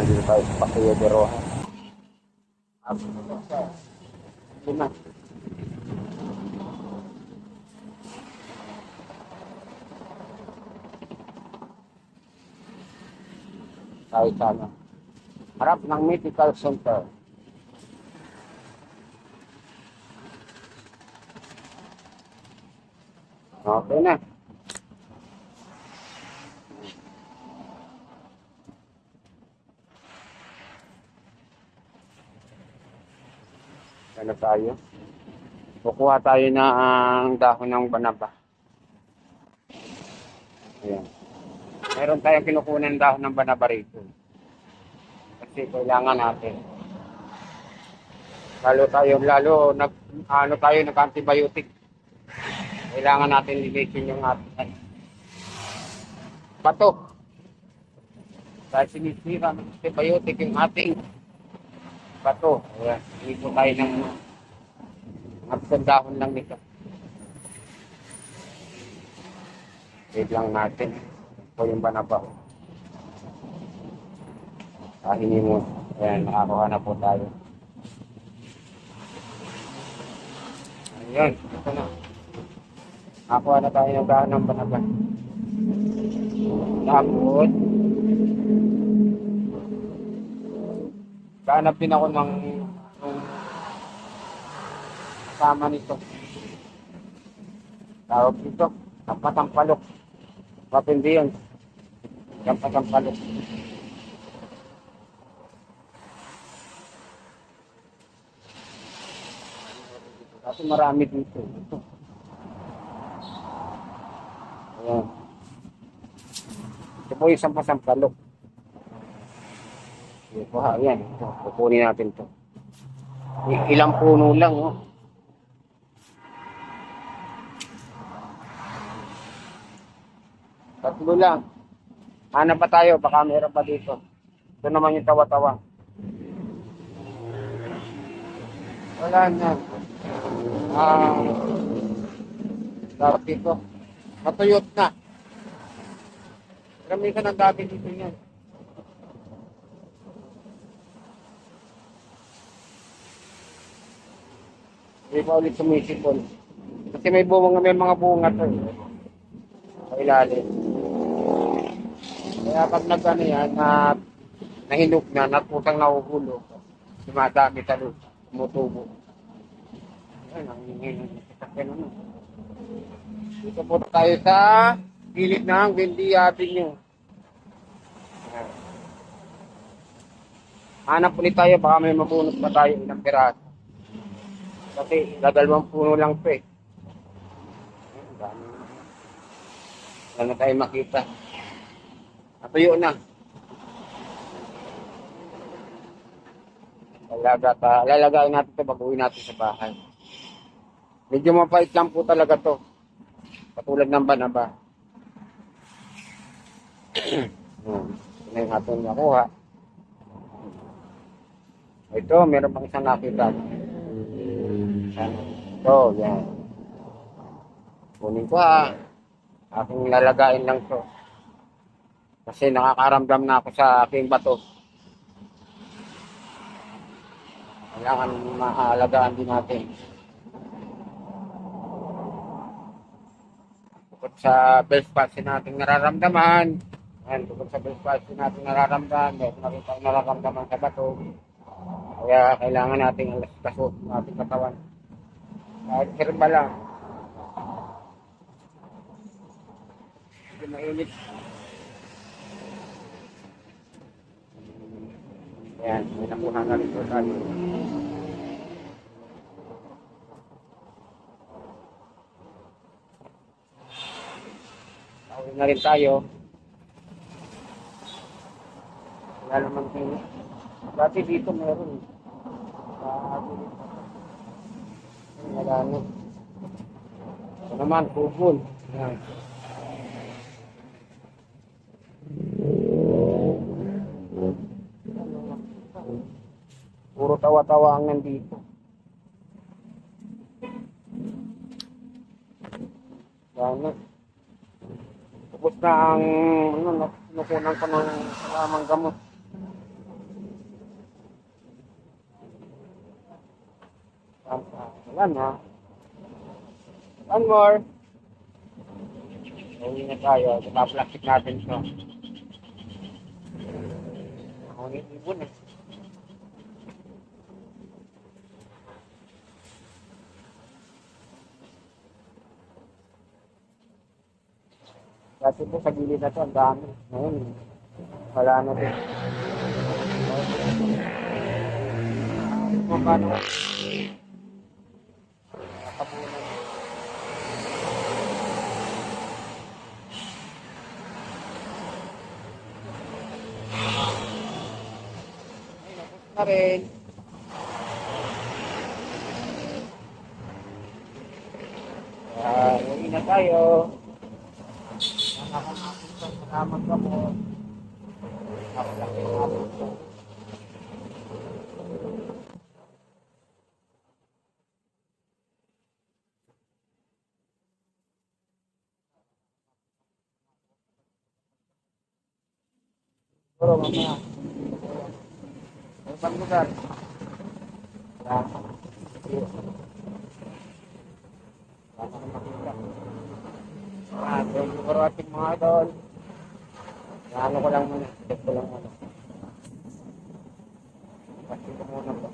Nandito tayo sa Paseo de Roja. Lima. Tayo sa ano. Harap ng Medical Center. Okay na. Ano tayo? Kukuha tayo na ang dahon ng banaba. Ayan. Meron tayong kinukunan dahon ng banaba rito. Kasi kailangan natin. Lalo tayo nag-antibiotic. Kailangan natin linisin yung ating bato. Dahil sinisira ng antibiotic yung ating bato. Ayan. Hindi po tayo ng dahon lang nito. Wait lang natin. Ito yung banaba. Kahini mo. Ayan, nakakuha na po tayo. Ayan, ito na. Nakakuha na tayo ng dahon ng banaba. Tapos, kahanap din ako ng kasama nito. Tawag dito, kampatampalok. Matindi yun. Kampatampalok. Kasi marami dito. Ayan. Ito po yung sampasampalok. Ayan. Pupunin natin ito. Ilang puno lang, oh. Tatlo lang. Hanap pa tayo, baka meron pa dito. Ito naman yung tawa-tawa. Wala na. Dapat dito. Matuyot na. Kami ka ng dami dito yan. Hindi pa ulit sumisipol. Kasi may mga bunga to. Sa ilalim. Kaya pag nag-ano yan, nahinog na, natutang nahuhulog, dumadami talo, tumutubo. Ayan, ang hihingin. Dito po tayo sa gilid ng Buendia Avenue. Hanap ulit tayo, baka may mabunot pa tayo ilang piraso. Kasi dadalawang puno lang po eh. Wala na tayo makita. Natuyo na. Lalagayin natin ito, baguhin natin sa bahay. Medyo mapait lang po talaga to. Patulad ng banaba. Ito na yung ating nakuha. Ito, meron pang isang nakita. Ito, yan. Kunin ko ha. Aking lalagayin lang to. Kasi nakakaramdam na ako sa aking bato. Kailangan maalagaan din natin. Bukod sa best palsy natin nararamdaman. Bukod sa best palsy natin nararamdaman. Meron tayong nararamdaman sa bato. Kaya kailangan nating alas-kaso ng ating katawan. Kahit sirba lang. Hindi mainit. Ayan, may nakuha na rin po tayo. Tawin na rin tayo. Wala naman kayo. Dati dito meron. Wala na. Ito naman, kubol. Ayan. Puro tawa-tawa ang nandito. Sana. Tapos na ang nakunan ko ng salamang gamot. Ayan ha. One more. Uwi na tayo. Plastic natin ito. Ako na ibon eh. Dati po sa gilid na ito, ang dami. Ngayon, wala na din. Kung paano, nakapunan. Ay, napos na rin. Uwi na tayo. Salamat ka po. Pero mamaya. Ibang lugar. Salamat na makita. Thank you for watching mga idol. Ano ko lang muna. Check ko lang muna. Pasti ko muna po.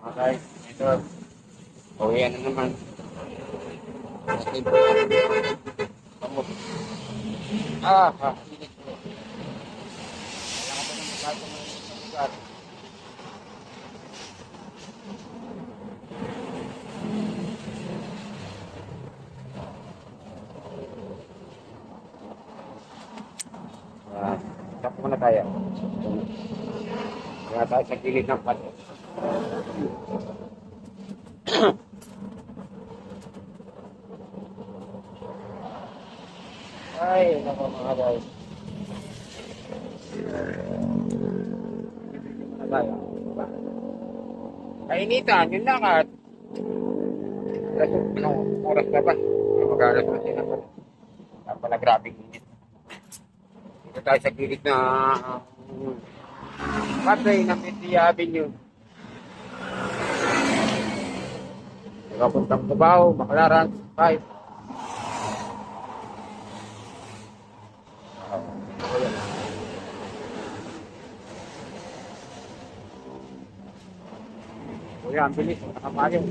Mga guys, ito. Uwi na naman. Init ko. Kailangan ko ng lugar. Stop muna tayo. Kaya tayo sa gilid ng pato. Ay, nako mga guys. Kainitan, yun lang at anong oras na ba? Mag-alas na sila pa. Pala grabing init. Dito tayo sa gilid na patay ng Media Avenue. Papuntang Cubao, Baclaran, 5. Kuya, ang bilis, nakapayong.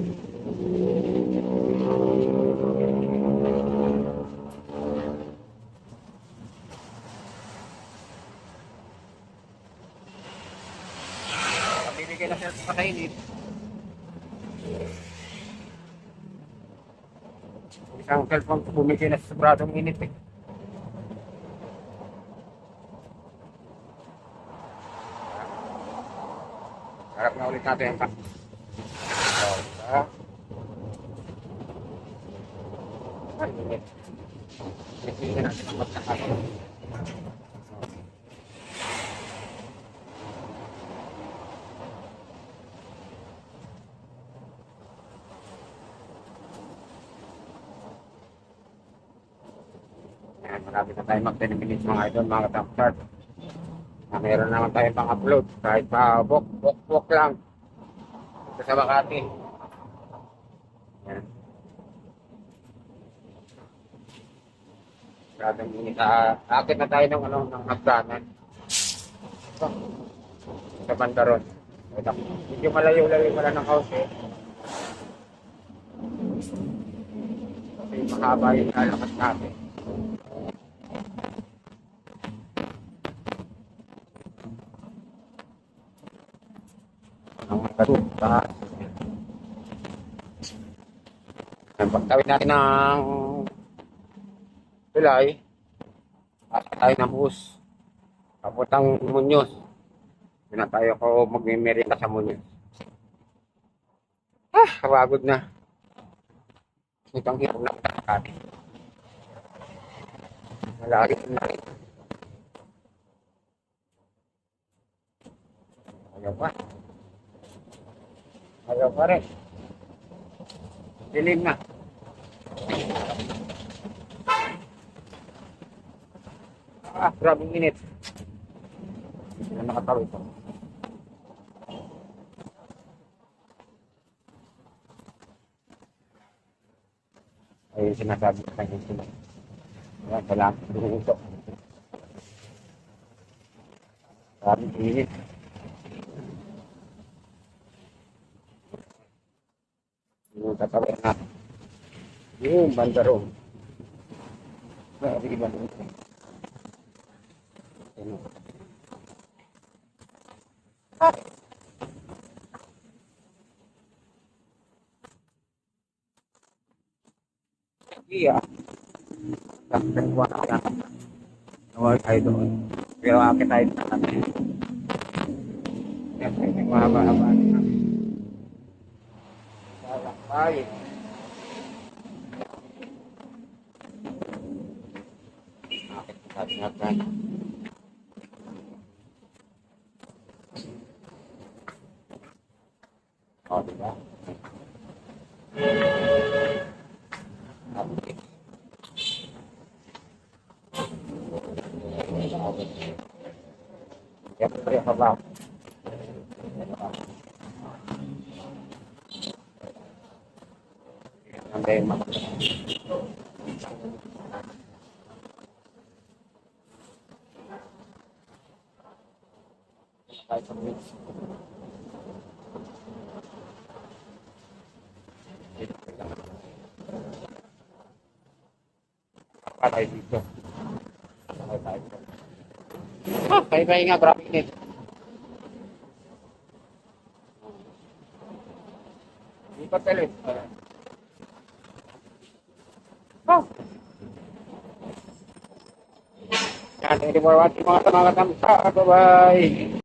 Kapibigay na siya sa kainit. Isang cellphone ko bumigay na sa sobradong init eh. Harap na ulit natin yung ay, init. Tingnan natin ang magkakaroon. Marami na tayo mag-10 minutes mga idol, mga katamsat. Meron naman tayong pang-upload kahit pa walk lang ito sa Makati. Yan. Maraming minutes. Akit na tayo ng hagdanan. Sa Bandaron. Medyo malayo-layo pala ng house eh. Kasi mahaba yung lalakas natin. Ang katuta. Pagtawid natin ng Pilay. Asa tayo ng bus. Papuntang Muñoz. Hindi na tayo ko magmimerenda sa Muñoz. Kabagod na. Itang hirap na kita. Malaki na. Ayaw pa. Ayaw pa rin. Dilim na. Grabing init. Hindi na nakatawid pa. Ay, sinasabi ko kayo sila. Ayan, kailangan dumuso. Grabing init. Yung tatawid na. Yung bandarong. Grabe iba naman. Iya. Sampai buat anak. Awal tayo doon. Pero akit tayo sa kanya. Yan tayo mahaba-haba. Salak tayo. Akit tayo natin. O, diba? Okay. Yan, kaya ka ba? Ang dahil kahit sa bridge. Patay dito. Patay dito. Bye-bye nga, grabe init. Hindi pa telit. Yan, thank you for watching mga katamsa. Bye-bye.